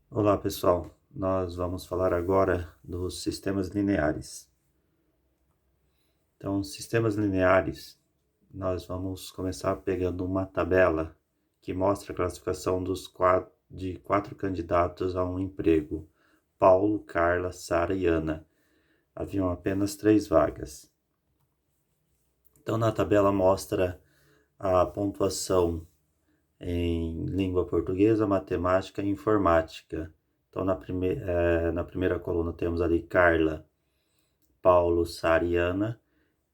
Olá pessoal, nós vamos falar agora dos sistemas lineares. Então, sistemas lineares, nós vamos começar pegando uma tabela que mostra a classificação de quatro candidatos a um emprego: Paulo, Carla, Sara e Ana. Haviam apenas 3 vagas. Então, na tabela mostra a pontuação em língua portuguesa, matemática e informática. Então, na primeira coluna temos ali Carla, Paulo, Sara e Ana.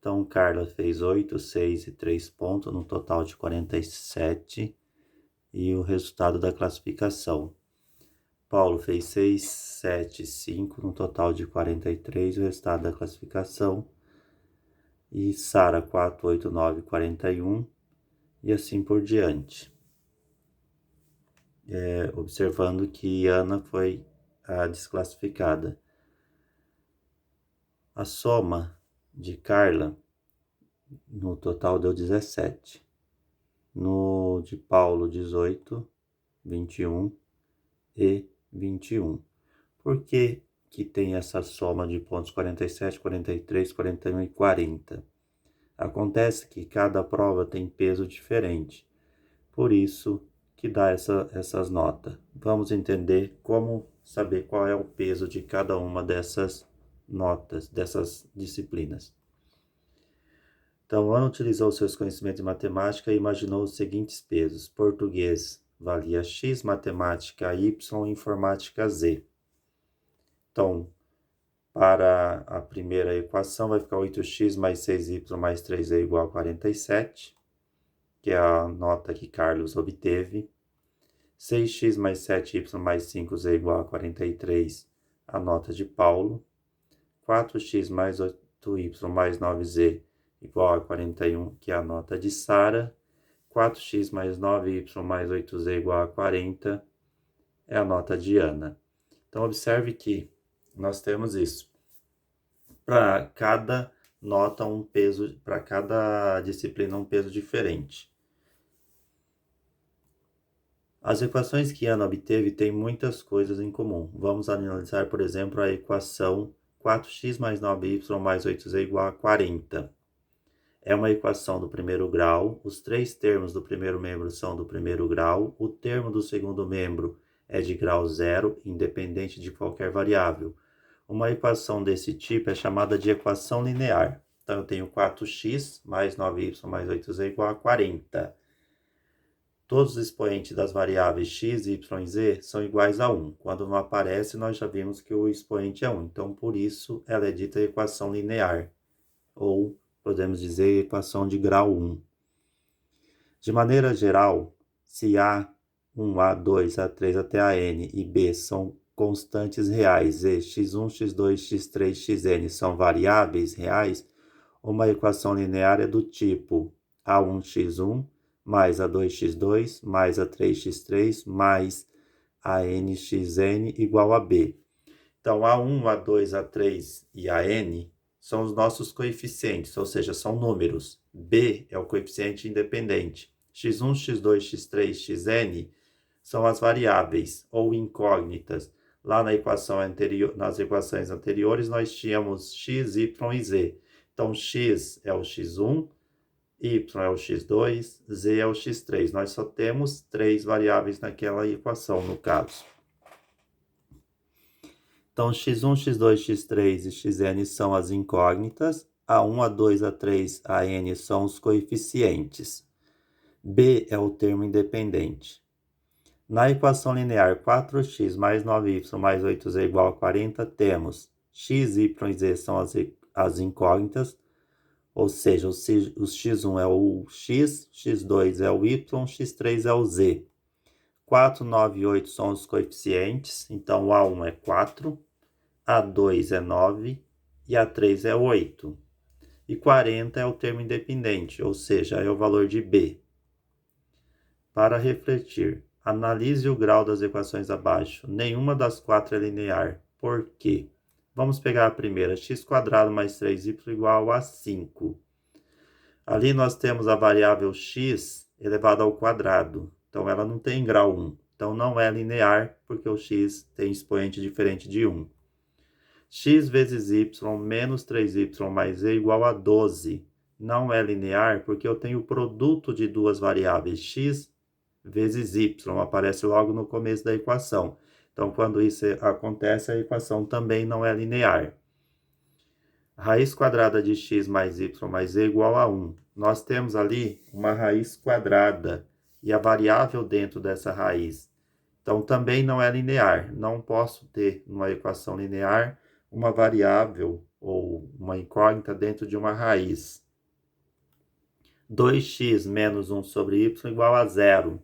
Então, Carla fez 8, 6 e 3 pontos, no total de 47. E o resultado da classificação: Paulo fez 6, 7 e 5, no total de 43, o resultado da classificação. E Sara, 4, 8, 9, 41, e assim por diante. Observando que Ana foi a desclassificada. A soma de Carla no total deu 17. No de Paulo, 18, 21 e 21. Por que que tem essa soma de pontos 47, 43, 41 e 40? Acontece que cada prova tem peso diferente. Por isso que dá essas notas. Vamos entender como saber qual é o peso de cada uma dessas notas, dessas disciplinas. Então, Ana utilizou seus conhecimentos de matemática e imaginou os seguintes pesos: português valia X, matemática Y, informática Z. Então, para a primeira equação vai ficar 8x mais 6y mais 3z igual a 47, que é a nota que Carlos obteve. 6x mais 7y mais 5z igual a 43, a nota de Paulo. 4x mais 8y mais 9z igual a 41, que é a nota de Sara. 4x mais 9y mais 8z igual a 40, é a nota de Ana. Então, observe que nós temos isso. Para cada nota, um peso, para cada disciplina, um peso diferente. As equações que Ana obteve têm muitas coisas em comum. Vamos analisar, por exemplo, a equação 4x mais 9y mais 8z igual a 40. É uma equação do primeiro grau, os 3 termos do primeiro membro são do primeiro grau, o termo do segundo membro é de grau zero, independente de qualquer variável. Uma equação desse tipo é chamada de equação linear. Então, eu tenho 4x mais 9y mais 8z igual a 40. Todos os expoentes das variáveis x, y e z são iguais a 1. Quando não aparece, nós já vimos que o expoente é 1. Então, por isso, ela é dita equação linear, ou podemos dizer equação de grau 1. De maneira geral, se A1, A2, A3 até AN e B são constantes reais e x1, x2, x3, xn são variáveis reais, uma equação linear é do tipo A1x1 mais A2x2 mais A3x3 mais ANxn igual a B. Então, A1, A2, A3 e AN são os nossos coeficientes, ou seja, são números. B é o coeficiente independente. x1, x2, x3, xn são as variáveis ou incógnitas. Lá na equação anterior, nas equações anteriores, nós tínhamos x, y e z. Então, x é o x1, y é o x2, z é o x3. Nós só temos 3 variáveis naquela equação, no caso. Então, x1, x2, x3 e xn são as incógnitas, A1, A2, A3, AN são os coeficientes. B é o termo independente. Na equação linear 4x mais 9y mais 8z igual a 40, temos x, y e z são as incógnitas, ou seja, o x1 é o x, x2 é o y, x3 é o z. 4, 9 e 8 são os coeficientes, então o A1 é 4, A2 é 9 e A3 é 8. E 40 é o termo independente, ou seja, é o valor de B. Para refletir, analise o grau das equações abaixo. Nenhuma das 4 é linear. Por quê? Vamos pegar a primeira, x² mais 3y igual a 5. Ali nós temos a variável x elevada ao quadrado. Então, ela não tem grau 1. Então, não é linear, porque o x tem expoente diferente de 1. X vezes y menos 3y mais z igual a 12. Não é linear, porque eu tenho o produto de duas variáveis, x vezes y, aparece logo no começo da equação. Então, quando isso acontece, a equação também não é linear. Raiz quadrada de x mais y mais z igual a 1. Nós temos ali uma raiz quadrada e a variável dentro dessa raiz. Então, também não é linear. Não posso ter, numa equação linear, uma variável ou uma incógnita dentro de uma raiz. 2x menos 1 sobre y igual a 0.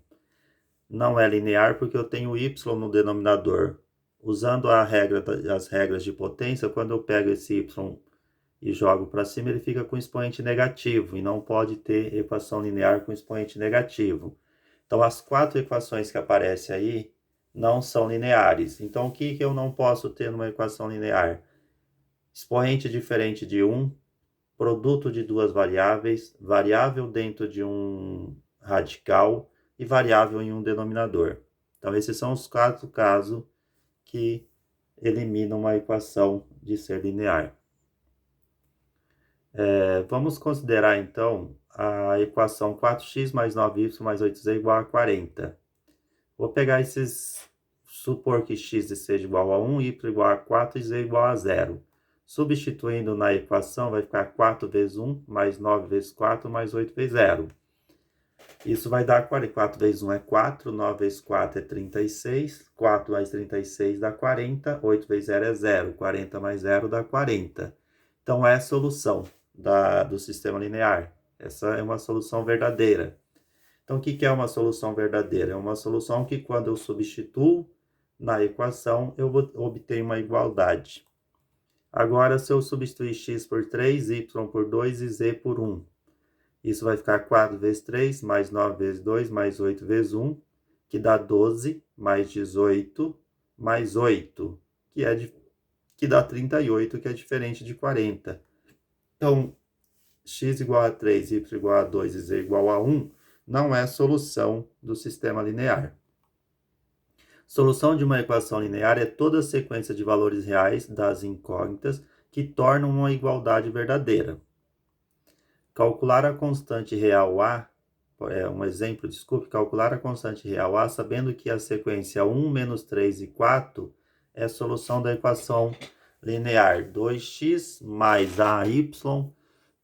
Não é linear porque eu tenho y no denominador. Usando as regras de potência, quando eu pego esse y e jogo para cima, ele fica com expoente negativo e não pode ter equação linear com expoente negativo. Então, as 4 equações que aparecem aí não são lineares. Então, o que eu não posso ter numa equação linear? Expoente diferente de 1, produto de duas variáveis, variável dentro de um radical e variável em um denominador. Então, esses são os 4 casos que eliminam uma equação de ser linear. Vamos considerar, então, a equação 4x mais 9y mais 8z igual a 40. Vou pegar supor que x seja igual a 1, y igual a 4 e z igual a 0. Substituindo na equação, vai ficar 4 vezes 1, mais 9 vezes 4, mais 8 vezes 0. Isso vai dar 4 vezes 1 é 4, 9 vezes 4 é 36, 4 mais 36 dá 40, 8 vezes 0 é 0, 40 mais 0 dá 40. Então, é a solução do sistema linear. Essa é uma solução verdadeira. Então, o que é uma solução verdadeira? É uma solução que, quando eu substituo na equação, eu obtenho uma igualdade. Agora, se eu substituir x por 3, y por 2 e z por 1, isso vai ficar 4 vezes 3, mais 9 vezes 2, mais 8 vezes 1, que dá 12, mais 18, mais 8, que dá 38, que é diferente de 40. Então, x igual a 3, y igual a 2 e z igual a 1 não é solução do sistema linear. Solução de uma equação linear é toda a sequência de valores reais das incógnitas que tornam uma igualdade verdadeira. Calcular a constante real A, calcular a constante real A sabendo que a sequência 1, menos 3 e 4 é a solução da equação linear 2x mais AY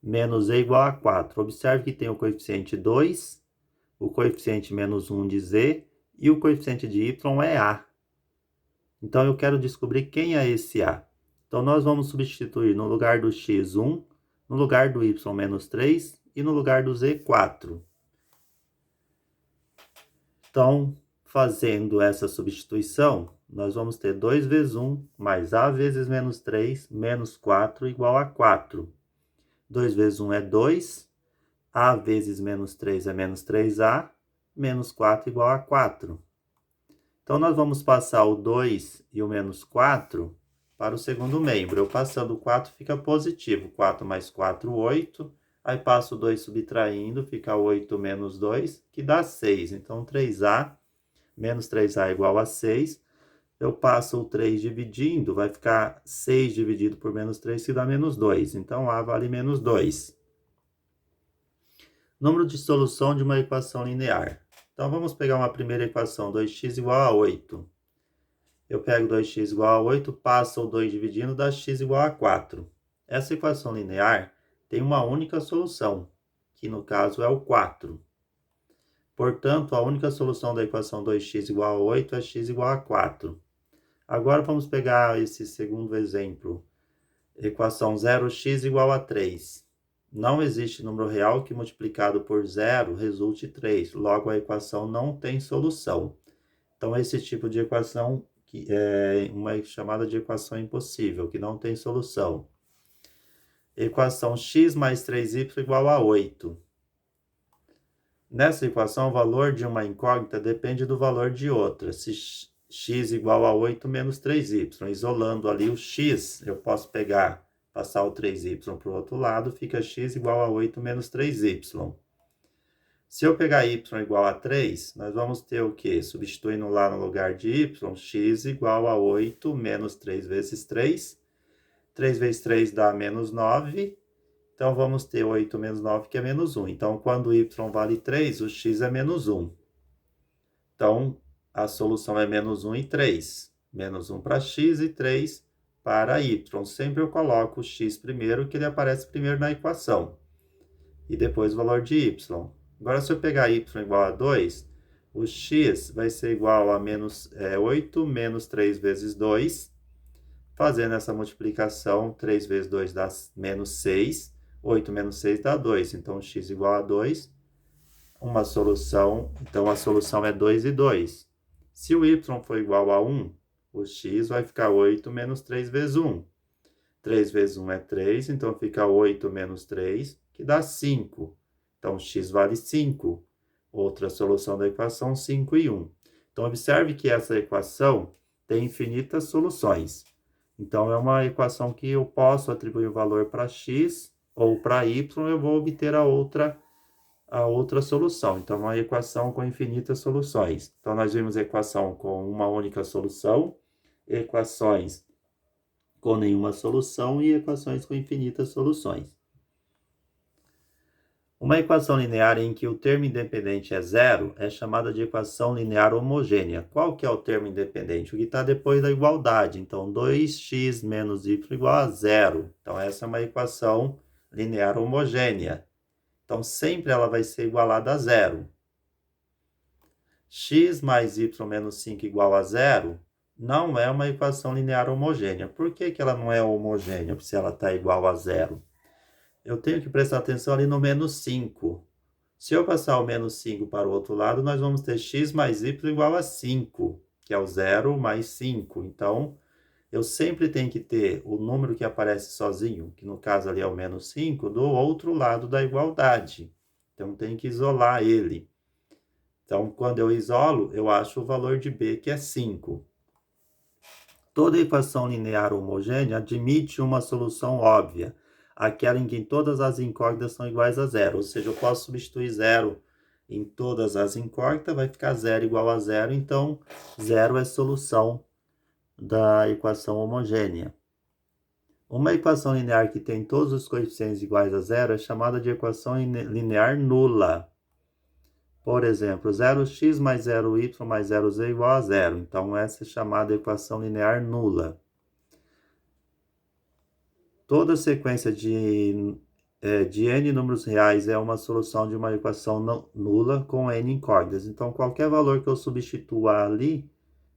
menos z igual a 4. Observe que tem o coeficiente 2, o coeficiente menos 1 de z e o coeficiente de y é A. Então, eu quero descobrir quem é esse A. Então, nós vamos substituir no lugar do x 1, no lugar do y menos 3 e no lugar do z 4. Então, fazendo essa substituição, nós vamos ter 2 vezes 1 mais A vezes menos 3 menos 4 igual a 4. 2 vezes 1 é 2, A vezes menos 3 é menos 3A, menos 4 igual a 4. Então, nós vamos passar o 2 e o menos 4 para o segundo membro. Eu passando o 4 fica positivo. 4 mais 4, 8. Aí passo o 2 subtraindo, fica 8 menos 2, que dá 6. Então, 3A menos 3A igual a 6. Eu passo o 3 dividindo, vai ficar 6 dividido por menos 3, que dá menos 2. Então, A vale menos 2. Número de solução de uma equação linear. Então, vamos pegar uma primeira equação, 2x igual a 8. Eu pego 2x igual a 8, passo o 2 dividindo, dá x igual a 4. Essa equação linear tem uma única solução, que no caso é o 4. Portanto, a única solução da equação 2x igual a 8 é x igual a 4. Agora, vamos pegar esse segundo exemplo. Equação 0x igual a 3. Não existe número real que multiplicado por 0 resulte 3. Logo, a equação não tem solução. Então, esse tipo de equação é uma chamada de equação impossível, que não tem solução. Equação x mais 3y igual a 8. Nessa equação, o valor de uma incógnita depende do valor de outra. Se x igual a 8 menos 3y. Isolando ali o x, eu posso passar o 3y para o outro lado, fica x igual a 8 menos 3y. Se eu pegar y igual a 3, nós vamos ter o quê? Substituindo lá no lugar de y, x igual a 8 menos 3 vezes 3. 3 vezes 3 dá menos 9. Então, vamos ter 8 menos 9, que é menos 1. Então, quando y vale 3, o x é menos 1. Então, a solução é menos 1 e 3. Menos 1 para x e 3 para y. Sempre eu coloco o x primeiro, que ele aparece primeiro na equação. E depois o valor de y. Agora, se eu pegar y igual a 2, o x vai ser igual a 8 menos 3 vezes 2. Fazendo essa multiplicação, 3 vezes 2 dá menos 6. 8 menos 6 dá 2. Então, x igual a 2. Uma solução, então a solução é 2 e 2. Se o y for igual a 1, o x vai ficar 8 menos 3 vezes 1. 3 vezes 1 é 3, então fica 8 menos 3, que dá 5. Então, x vale 5. Outra solução da equação, 5 e 1. Então, observe que essa equação tem infinitas soluções. Então, é uma equação que eu posso atribuir o valor para x ou para y, eu vou obter a outra solução. Então, uma equação com infinitas soluções. Então, nós vimos equação com uma única solução, equações com nenhuma solução e equações com infinitas soluções. Uma equação linear em que o termo independente é zero é chamada de equação linear homogênea. Qual que é o termo independente? O que está depois da igualdade. Então, 2x menos y igual a zero. Então, essa é uma equação linear homogênea. Então, sempre ela vai ser igualada a zero. X mais y menos 5 igual a zero não é uma equação linear homogênea. Por que que ela não é homogênea se ela está igual a zero? Eu tenho que prestar atenção ali no menos 5. Se eu passar o menos 5 para o outro lado, nós vamos ter x mais y igual a 5, que é o 0 mais 5. Então, eu sempre tenho que ter o número que aparece sozinho, que no caso ali é o menos 5, do outro lado da igualdade. Então, tem que isolar ele. Então, quando eu isolo, eu acho o valor de b, que é 5. Toda equação linear homogênea admite uma solução óbvia, aquela em que todas as incógnitas são iguais a zero. Ou seja, eu posso substituir zero em todas as incógnitas, vai ficar zero igual a zero. Então, zero é solução da equação homogênea. Uma equação linear que tem todos os coeficientes iguais a zero é chamada de equação linear nula. Por exemplo, 0x mais 0y mais 0z igual a zero. Então, essa é chamada equação linear nula. Toda sequência de n números reais é uma solução de uma equação nula com n incógnitas. Então, qualquer valor que eu substitua ali,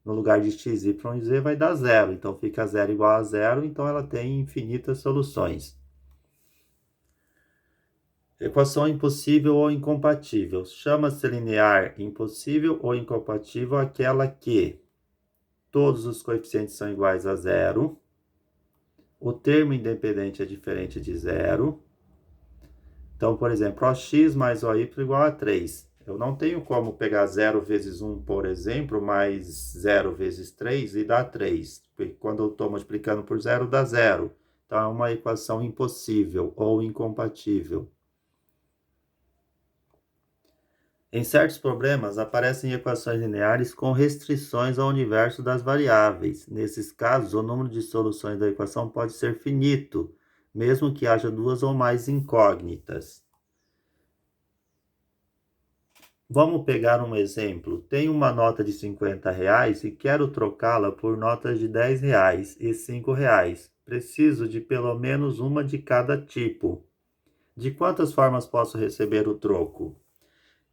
no lugar de x, y e z, vai dar zero. Então, fica zero igual a zero, então ela tem infinitas soluções. Equação impossível ou incompatível. Chama-se linear impossível ou incompatível aquela que todos os coeficientes são iguais a zero, o termo independente é diferente de zero. Então, por exemplo, OX mais OY igual a 3. Eu não tenho como pegar 0 vezes 1, por exemplo, mais 0 vezes 3 e dar 3. Porque quando eu estou multiplicando por 0, dá 0. Então, é uma equação impossível ou incompatível. Em certos problemas, aparecem equações lineares com restrições ao universo das variáveis. Nesses casos, o número de soluções da equação pode ser finito, mesmo que haja duas ou mais incógnitas. Vamos pegar um exemplo. Tenho uma nota de R$50 e quero trocá-la por notas de R$10 e R$5. Preciso de pelo menos uma de cada tipo. De quantas formas posso receber o troco?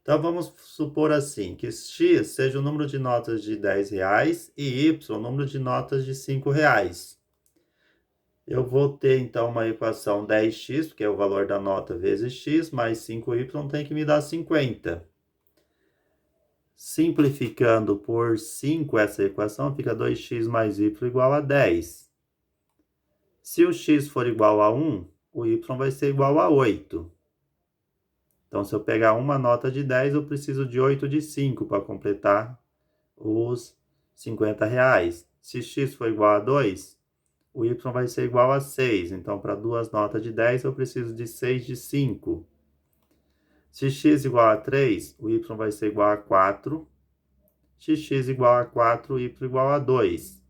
Então, vamos supor assim, que x seja o número de notas de R$10 e y o número de notas de R$5. Eu vou ter, então, uma equação 10x, que é o valor da nota, vezes x, mais 5y tem que me dar 50. Simplificando por 5 essa equação, fica 2x mais y igual a 10. Se o x for igual a 1, o y vai ser igual a 8. Então, se eu pegar uma nota de 10, eu preciso de 8 de 5 para completar os R$50. Se x for igual a 2, o y vai ser igual a 6. Então, para duas notas de 10, eu preciso de 6 de 5. Se x igual a 3, o y vai ser igual a 4. Se x igual a 4, y igual a 2.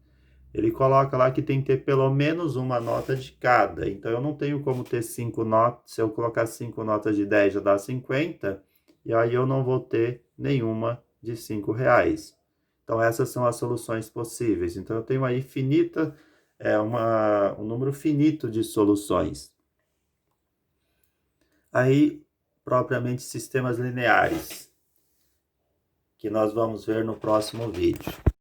Ele coloca lá que tem que ter pelo menos uma nota de cada. Então, eu não tenho como ter 5 notas. Se eu colocar 5 notas de 10, já dá 50. E aí eu não vou ter nenhuma de R$ 5. Então, essas são as soluções possíveis. Então, eu tenho aí um número finito de soluções. Aí, propriamente, sistemas lineares, que nós vamos ver no próximo vídeo.